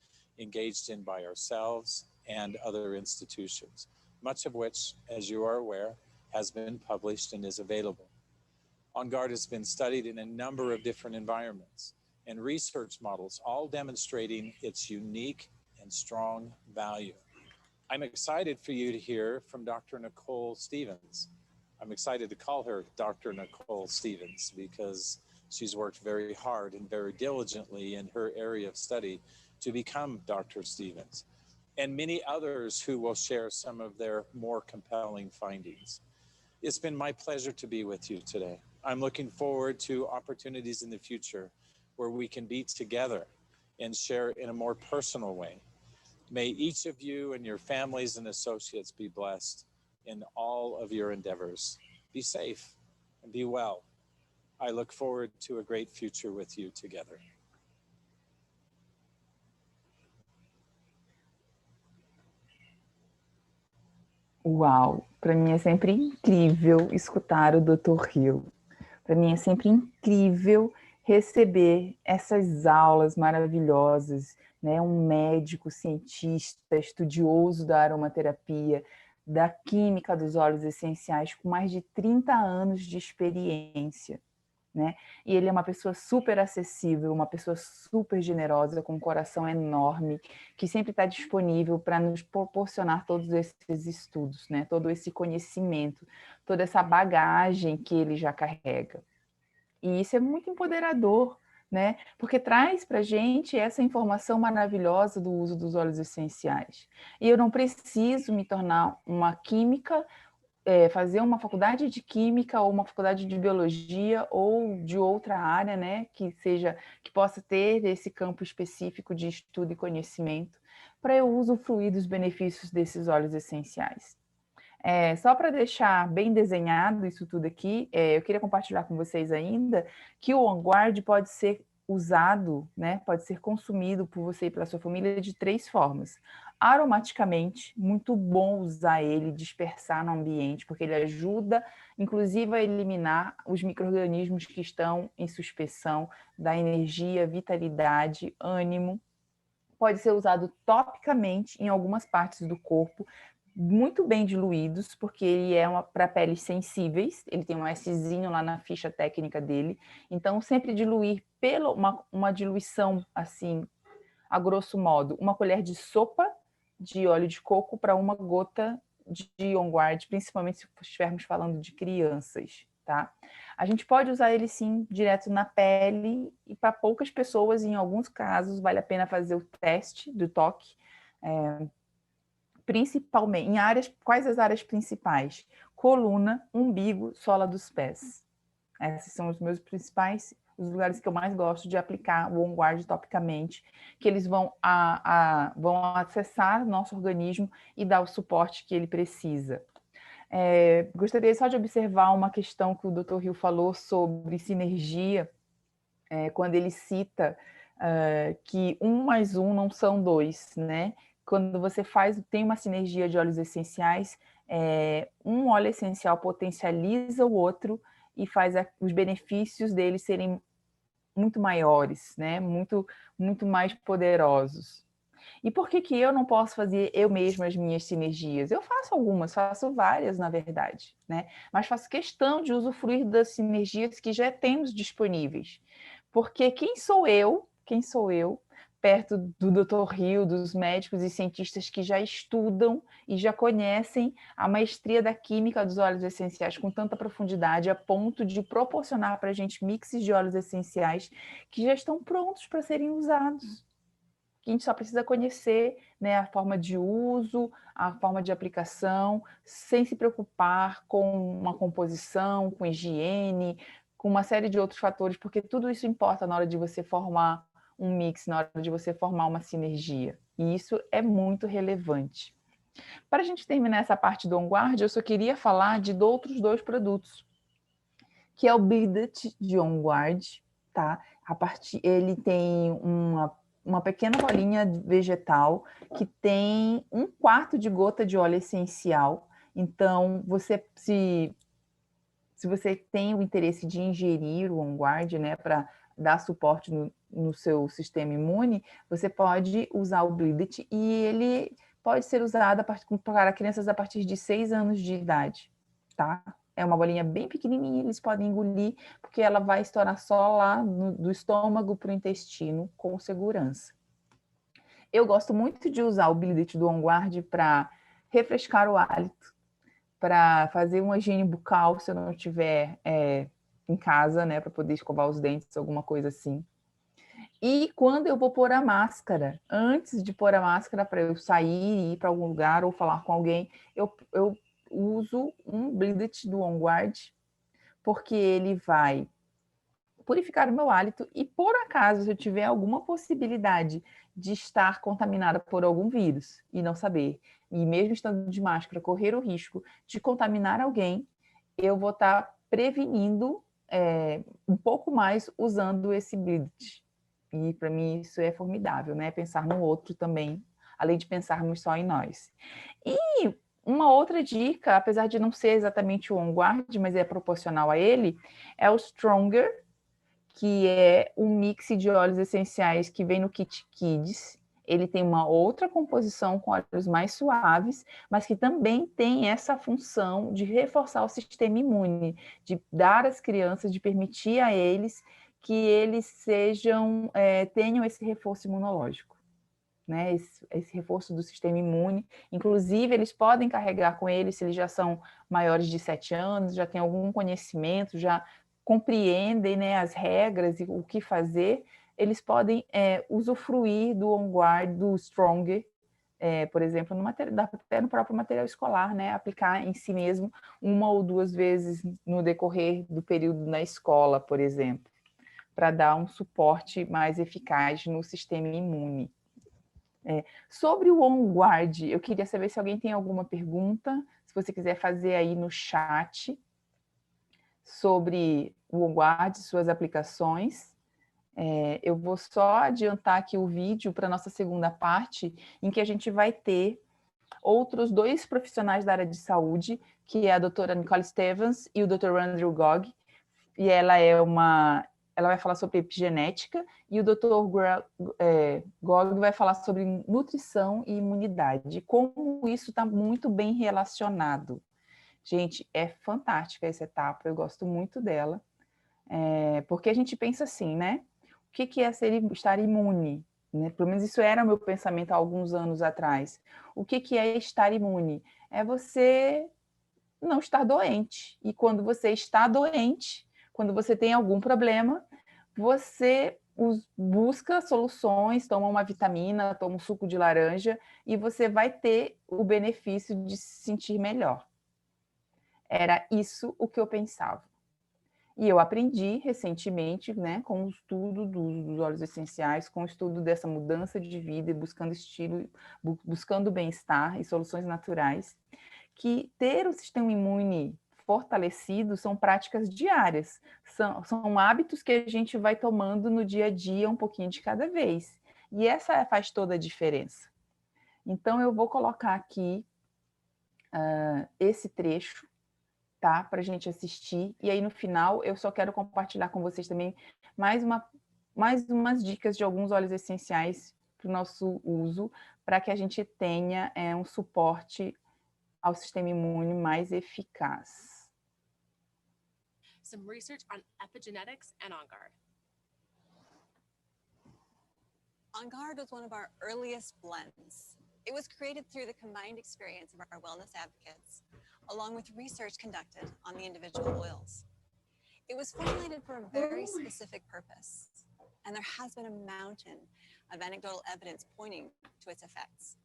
engaged in by ourselves and other institutions, much of which, as you are aware, has been published and is available. On Guard has been studied in a number of different environments and research models, all demonstrating its unique and strong value. I'm excited for you to hear from Dr. Nicole Stevens. I'm excited to call her Dr. Nicole Stevens because she's worked very hard and very diligently in her area of study to become Dr. Stevens, and many others who will share some of their more compelling findings. It's been my pleasure to be with you today. I'm looking forward to opportunities in the future where we can be together and share in a more personal way. May each of you and your families and associates be blessed in all of your endeavors. Be safe and be well. I look forward to a great future with you together. Uau! Para mim é sempre incrível escutar o Dr. Hill. Para mim é sempre incrível receber essas aulas maravilhosas, né? Um médico, cientista, estudioso da aromaterapia, da química dos óleos essenciais, com mais de 30 anos de experiência, né? E ele é uma pessoa super acessível, uma pessoa super generosa, com um coração enorme, que sempre está disponível para nos proporcionar todos esses estudos, né? Todo esse conhecimento, toda essa bagagem que ele já carrega. E isso é muito empoderador, né? Porque traz para a gente essa informação maravilhosa do uso dos óleos essenciais. E eu não preciso me tornar uma química, fazer uma faculdade de química ou uma faculdade de biologia ou de outra área, né? Que possa ter esse campo específico de estudo e conhecimento para eu usufruir dos benefícios desses óleos essenciais. Só para deixar bem desenhado isso tudo aqui, eu queria compartilhar com vocês ainda que o On Guard pode ser usado, né, pode ser consumido por você e pela sua família de 3 formas. Aromaticamente, muito bom usar ele, dispersar no ambiente, porque ele ajuda, inclusive, a eliminar os micro-organismos que estão em suspensão, da energia, vitalidade, ânimo. Pode ser usado topicamente em algumas partes do corpo, muito bem diluídos, porque ele é para peles sensíveis, ele tem um Szinho lá na ficha técnica dele, então sempre diluir uma diluição, assim, a grosso modo, uma colher de sopa de óleo de coco para uma gota de On Guard, principalmente se estivermos falando de crianças, tá? A gente pode usar ele sim direto na pele e para poucas pessoas, em alguns casos, vale a pena fazer o teste do toque, principalmente em áreas, quais as áreas principais? Coluna, umbigo, sola dos pés. Esses são os meus principais, os lugares que eu mais gosto de aplicar o On Guard topicamente, que eles vão acessar nosso organismo e dar o suporte que ele precisa. Gostaria só de observar uma questão que o Dr. Hill falou sobre sinergia, quando ele cita que 1 mais 1 não são 2, né? Quando você tem uma sinergia de óleos essenciais, um óleo essencial potencializa o outro e faz os benefícios dele serem muito maiores, né? Muito, muito mais poderosos. E por que eu não posso fazer eu mesma as minhas sinergias? Eu faço algumas, faço várias, na verdade, né? Mas faço questão de usufruir das sinergias que já temos disponíveis. Porque quem sou eu, perto do Dr. Hill, dos médicos e cientistas que já estudam e já conhecem a maestria da química dos óleos essenciais com tanta profundidade, a ponto de proporcionar para a gente mixes de óleos essenciais que já estão prontos para serem usados. Que a gente só precisa conhecer, né, a forma de uso, a forma de aplicação, sem se preocupar com uma composição, com higiene, com uma série de outros fatores, porque tudo isso importa na hora de você formar um mix, na hora de você formar uma sinergia. E isso é muito relevante. Para a gente terminar essa parte do On Guard, eu só queria falar de outros 2 produtos, que é o Bleed de On Guard, tá? Ele tem uma pequena bolinha vegetal que tem 1/4 de gota de óleo essencial. Então, se você tem o interesse de ingerir o On Guard, né, para dar suporte no seu sistema imune, você pode usar o Bleed e ele pode ser usado para crianças a partir de 6 anos de idade, tá? É uma bolinha bem pequenininha, eles podem engolir, porque ela vai estourar só lá do estômago para o intestino com segurança. Eu gosto muito de usar o Bleed do On Guard para refrescar o hálito, para fazer uma higiene bucal se eu não estiver em casa, né, para poder escovar os dentes, alguma coisa assim. E quando eu vou pôr a máscara, antes de pôr a máscara para eu sair e ir para algum lugar ou falar com alguém, eu uso um Bleed do On Guard, porque ele vai purificar o meu hálito e, por acaso, se eu tiver alguma possibilidade de estar contaminada por algum vírus e não saber, e mesmo estando de máscara, correr o risco de contaminar alguém, eu vou estar prevenindo um pouco mais usando esse Bleed. E para mim isso é formidável, né? Pensar no outro também, além de pensarmos só em nós. E uma outra dica, apesar de não ser exatamente o On Guard, mas é proporcional a ele, é o Stronger, que é um mix de óleos essenciais que vem no kit Kids. Ele tem uma outra composição com óleos mais suaves, mas que também tem essa função de reforçar o sistema imune, de dar às crianças, de permitir a eles que eles tenham esse reforço imunológico, né? Esse reforço do sistema imune. Inclusive, eles podem carregar com eles, se eles já são maiores de 7 anos, já têm algum conhecimento, já compreendem, né, as regras e o que fazer, eles podem usufruir do On Guard, do Stronger, por exemplo, até no próprio material escolar, né, aplicar em si mesmo 1 ou 2 vezes no decorrer do período na escola, por exemplo, para dar um suporte mais eficaz no sistema imune. Sobre o On Guard, eu queria saber se alguém tem alguma pergunta, se você quiser fazer aí no chat sobre o On Guard, suas aplicações. Eu vou só adiantar aqui o vídeo para a nossa segunda parte, em que a gente vai ter outros 2 profissionais da área de saúde, que é a doutora Nicole Stevens e o Dr. Andrew Gog, e ela vai falar sobre epigenética, e o Dr. Gog vai falar sobre nutrição e imunidade, como isso está muito bem relacionado. Gente, é fantástica essa etapa, eu gosto muito dela, porque a gente pensa assim, né? O que é estar imune? Né? Pelo menos isso era o meu pensamento há alguns anos atrás. O que é estar imune? É você não estar doente. E quando você está doente, quando você tem algum problema, você busca soluções, toma uma vitamina, toma um suco de laranja e você vai ter o benefício de se sentir melhor. Era isso o que eu pensava. E eu aprendi recentemente, né, com o estudo dos óleos essenciais, com o estudo dessa mudança de vida e buscando estilo, buscando bem-estar e soluções naturais, que ter o sistema imune fortalecido são práticas diárias, são hábitos que a gente vai tomando no dia a dia, um pouquinho de cada vez. E essa faz toda a diferença. Então, eu vou colocar aqui esse trecho, tá? Para a gente assistir. E aí, no final, eu só quero compartilhar com vocês também mais umas dicas de alguns óleos essenciais para o nosso uso, para que a gente tenha um suporte ao sistema imune mais eficaz. Some research on epigenetics and On Guard. On Guard was one of our earliest blends. It was created through the combined experience of our wellness advocates, along with research conducted on the individual oils. It was formulated for a very specific purpose, and there has been a mountain of anecdotal evidence pointing to its effects.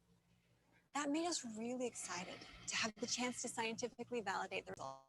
That made us really excited to have the chance to scientifically validate the results.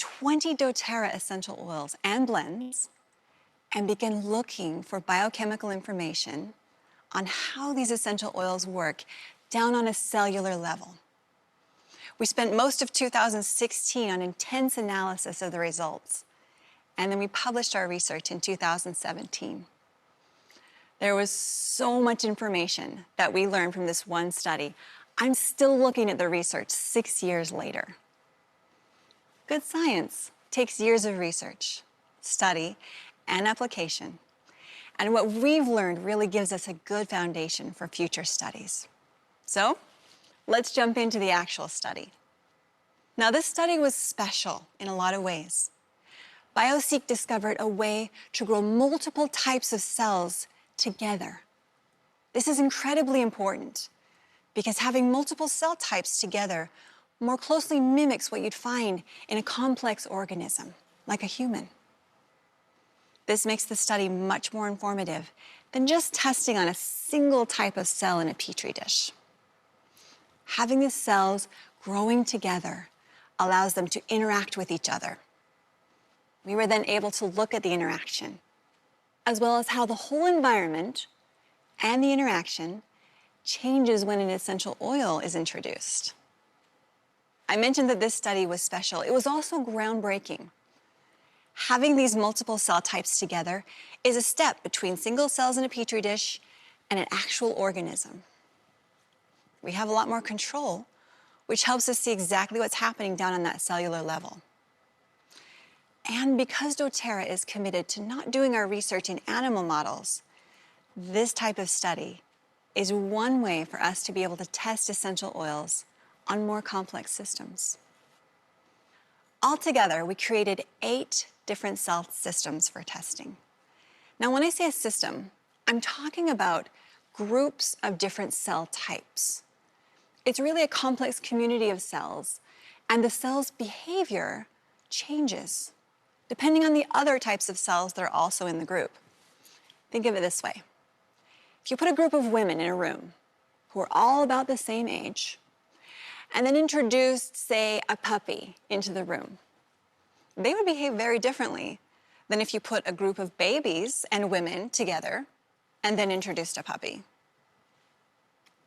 20 doTERRA essential oils and blends and began looking for biochemical information on how these essential oils work down on a cellular level. We spent most of 2016 on intense analysis of the results, and then we published our research in 2017. There was so much information that we learned from this one study. I'm still looking at the research 6 years later. Good science takes years of research, study, and application. And what we've learned really gives us a good foundation for future studies. So, let's jump into the actual study. Now, this study was special in a lot of ways. BioSeq discovered a way to grow multiple types of cells together. This is incredibly important because having multiple cell types together more closely mimics what you'd find in a complex organism, like a human. This makes the study much more informative than just testing on a single type of cell in a petri dish. Having the cells growing together allows them to interact with each other. We were then able to look at the interaction, as well as how the whole environment and the interaction changes when an essential oil is introduced. I mentioned that this study was special. It was also groundbreaking. Having these multiple cell types together is a step between single cells in a petri dish and an actual organism. We have a lot more control, which helps us see exactly what's happening down on that cellular level. And because doTERRA is committed to not doing our research in animal models, this type of study is one way for us to be able to test essential oils on more complex systems. Altogether, we created 8 different cell systems for testing. Now, when I say a system, I'm talking about groups of different cell types. It's really a complex community of cells, and the cell's behavior changes depending on the other types of cells that are also in the group. Think of it this way. If you put a group of women in a room who are all about the same age, and then introduced, say, a puppy into the room, they would behave very differently than if you put a group of babies and women together and then introduced a puppy.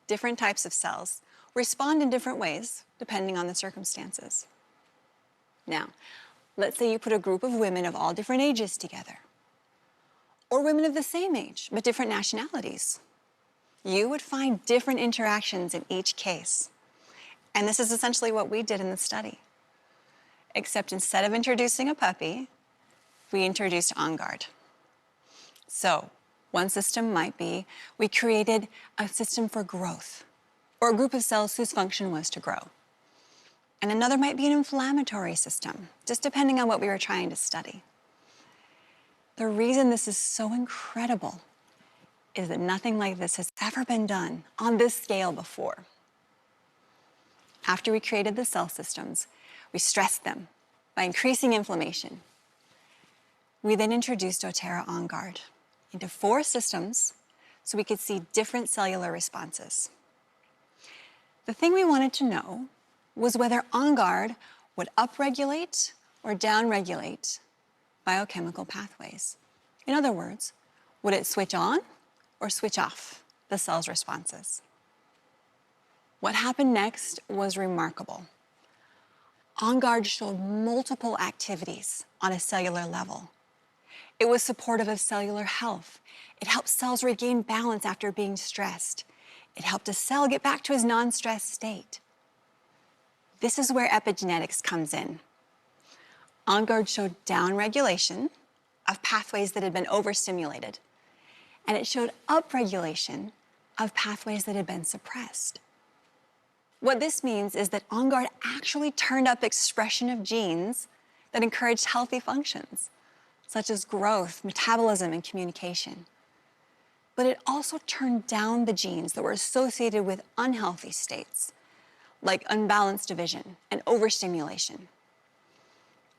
Different types of cells respond in different ways depending on the circumstances. Now, let's say you put a group of women of all different ages together, or women of the same age but different nationalities. You would find different interactions in each case. And this is essentially what we did in the study. Except instead of introducing a puppy, we introduced On Guard. So, one system might be we created a system for growth, or a group of cells whose function was to grow. And another might be an inflammatory system, just depending on what we were trying to study. The reason this is so incredible is that nothing like this has ever been done on this scale before. After we created the cell systems, we stressed them by increasing inflammation. We then introduced doTERRA On Guard into 4 systems so we could see different cellular responses. The thing we wanted to know was whether On Guard would upregulate or downregulate biochemical pathways. In other words, would it switch on or switch off the cell's responses? What happened next was remarkable. On Guard showed multiple activities on a cellular level. It was supportive of cellular health. It helped cells regain balance after being stressed. It helped a cell get back to its non-stressed state. This is where epigenetics comes in. On Guard showed downregulation of pathways that had been overstimulated, and it showed upregulation of pathways that had been suppressed. What this means is that On Guard actually turned up expression of genes that encouraged healthy functions, such as growth, metabolism, and communication. But it also turned down the genes that were associated with unhealthy states, like unbalanced division and overstimulation.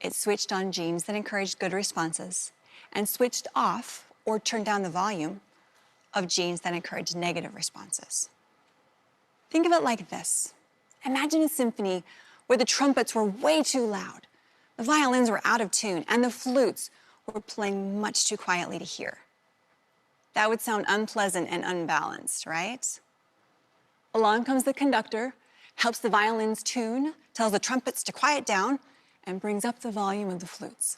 It switched on genes that encouraged good responses and switched off or turned down the volume of genes that encouraged negative responses. Think of it like this. Imagine a symphony where the trumpets were way too loud, The violins were out of tune, and the flutes were playing much too quietly to hear. That would sound unpleasant and unbalanced, right? Along comes the conductor, helps the violins tune, tells the trumpets to quiet down, and brings up the volume of the flutes.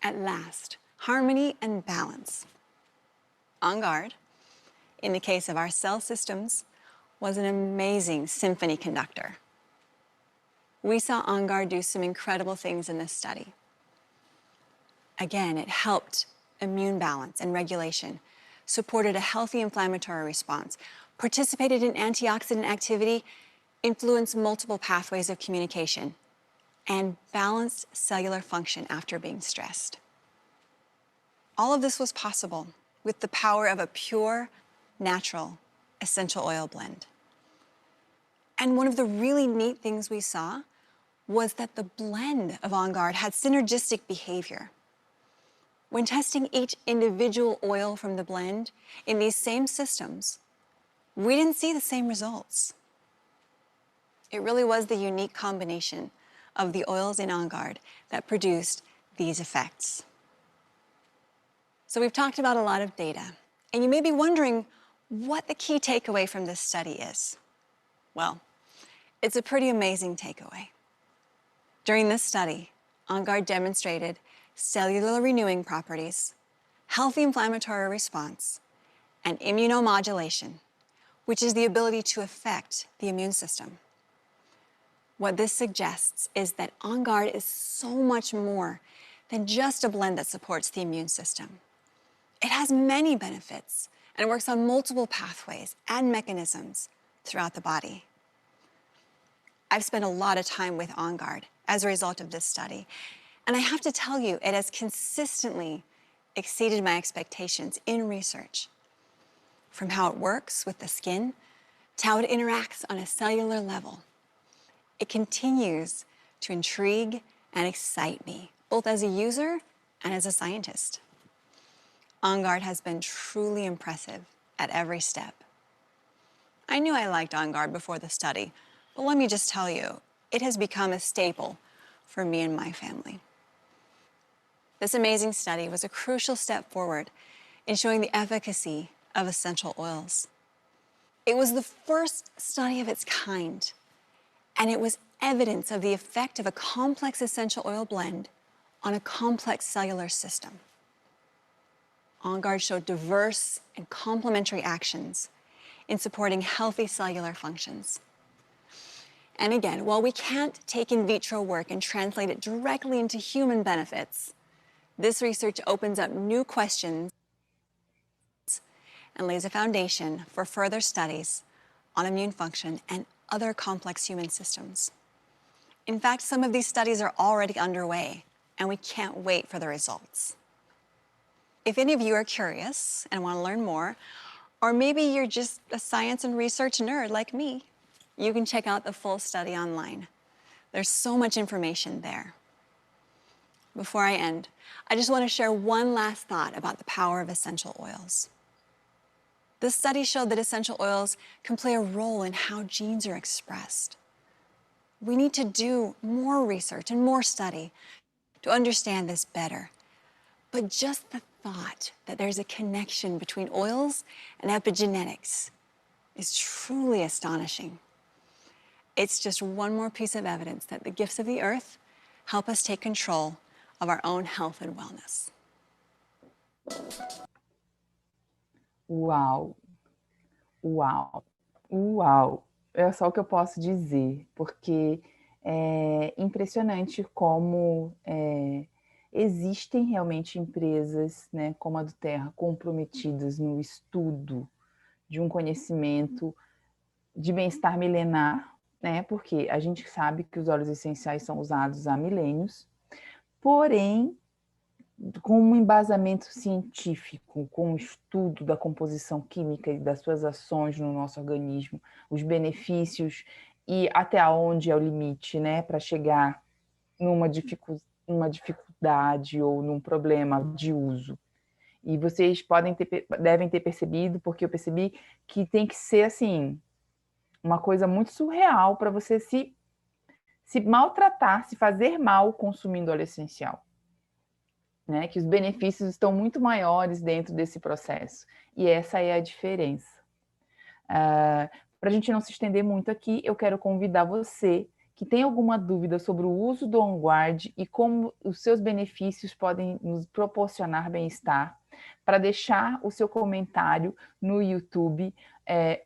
At last, harmony and balance. En garde, in the case of our cell systems, was an amazing symphony conductor. We saw En garde do some incredible things in this study. Again, it helped immune balance and regulation, supported a healthy inflammatory response, participated in antioxidant activity, influenced multiple pathways of communication, and balanced cellular function after being stressed. All of this was possible with the power of a pure, natural, essential oil blend. And one of the really neat things we saw was that the blend of En garde had synergistic behavior. When testing each individual oil from the blend in these same systems, we didn't see the same results. It really was the unique combination of the oils in En garde that produced these effects. So we've talked about a lot of data, and you may be wondering what the key takeaway from this study is. Well, it's a pretty amazing takeaway. During this study, En garde demonstrated cellular renewing properties, healthy inflammatory response, and immunomodulation, which is the ability to affect the immune system. What this suggests is that En garde is so much more than just a blend that supports the immune system. It has many benefits and works on multiple pathways and mechanisms throughout the body. I've spent a lot of time with En garde as a result of this study, and I have to tell you, it has consistently exceeded my expectations in research. From how it works with the skin to how it interacts on a cellular level, it continues to intrigue and excite me, both as a user and as a scientist. En garde has been truly impressive at every step. I knew I liked En garde before the study, but let me just tell you, it has become a staple for me and my family. This amazing study was a crucial step forward in showing the efficacy of essential oils. It was the first study of its kind, and it was evidence of the effect of a complex essential oil blend on a complex cellular system. En garde showed diverse and complementary actions in supporting healthy cellular functions. And again, while we can't take in vitro work and translate it directly into human benefits, this research opens up new questions and lays a foundation for further studies on immune function and other complex human systems. In fact, some of these studies are already underway, and we can't wait for the results. If any of you are curious and want to learn more, or maybe you're just a science and research nerd like me, you can check out the full study online. There's so much information there. Before I end, I just want to share one last thought about the power of essential oils. This study showed that essential oils can play a role in how genes are expressed. We need to do more research and more study to understand this better. But just the thought that there's a connection between oils and epigenetics is truly astonishing. It's just one more piece of evidence that the gifts of the earth help us take control of our own health and wellness. Uau! Uau! Uau! É só o que eu posso dizer, porque é impressionante como existem realmente empresas, né, como a do Terra, comprometidas no estudo de um conhecimento de bem-estar milenar, né, porque a gente sabe que os óleos essenciais são usados há milênios, porém, com um embasamento científico, com um estudo da composição química e das suas ações no nosso organismo, os benefícios e até onde é o limite, né, para chegar numa dificuldade ou num problema de uso. E vocês devem ter percebido, porque eu percebi que tem que ser assim uma coisa muito surreal para você se se maltratar, se fazer mal consumindo óleo essencial. Né? Que os benefícios estão muito maiores dentro desse processo. E essa é a diferença. Para a gente não se estender muito aqui, eu quero convidar você que tem alguma dúvida sobre o uso do On Guard e como os seus benefícios podem nos proporcionar bem-estar, para deixar o seu comentário no YouTube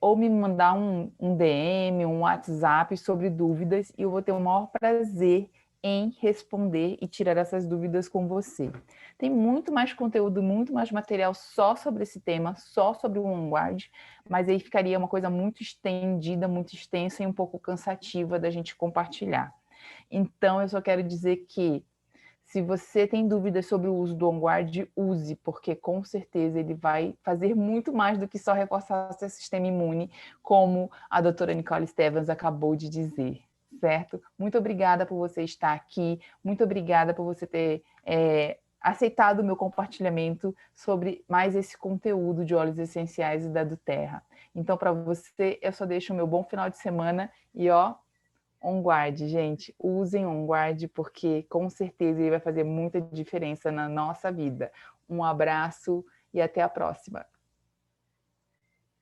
ou me mandar um DM, um WhatsApp sobre dúvidas, e eu vou ter o maior prazer em responder e tirar essas dúvidas com você. Tem muito mais conteúdo, muito mais material só sobre esse tema, só sobre o On Guard, mas aí ficaria uma coisa muito estendida, muito extensa e um pouco cansativa da gente compartilhar. Então, eu só quero dizer que se você tem dúvidas sobre o uso do On Guard, use, porque com certeza ele vai fazer muito mais do que só reforçar seu sistema imune, como a doutora Nicole Stevens acabou de dizer, certo? Muito obrigada por você estar aqui, muito obrigada por você ter aceitado o meu compartilhamento sobre mais esse conteúdo de óleos essenciais e da do Terra. Então, para você, eu só deixo o meu bom final de semana e, On Guard, gente, usem On Guard porque com certeza ele vai fazer muita diferença na nossa vida. Um abraço e até a próxima.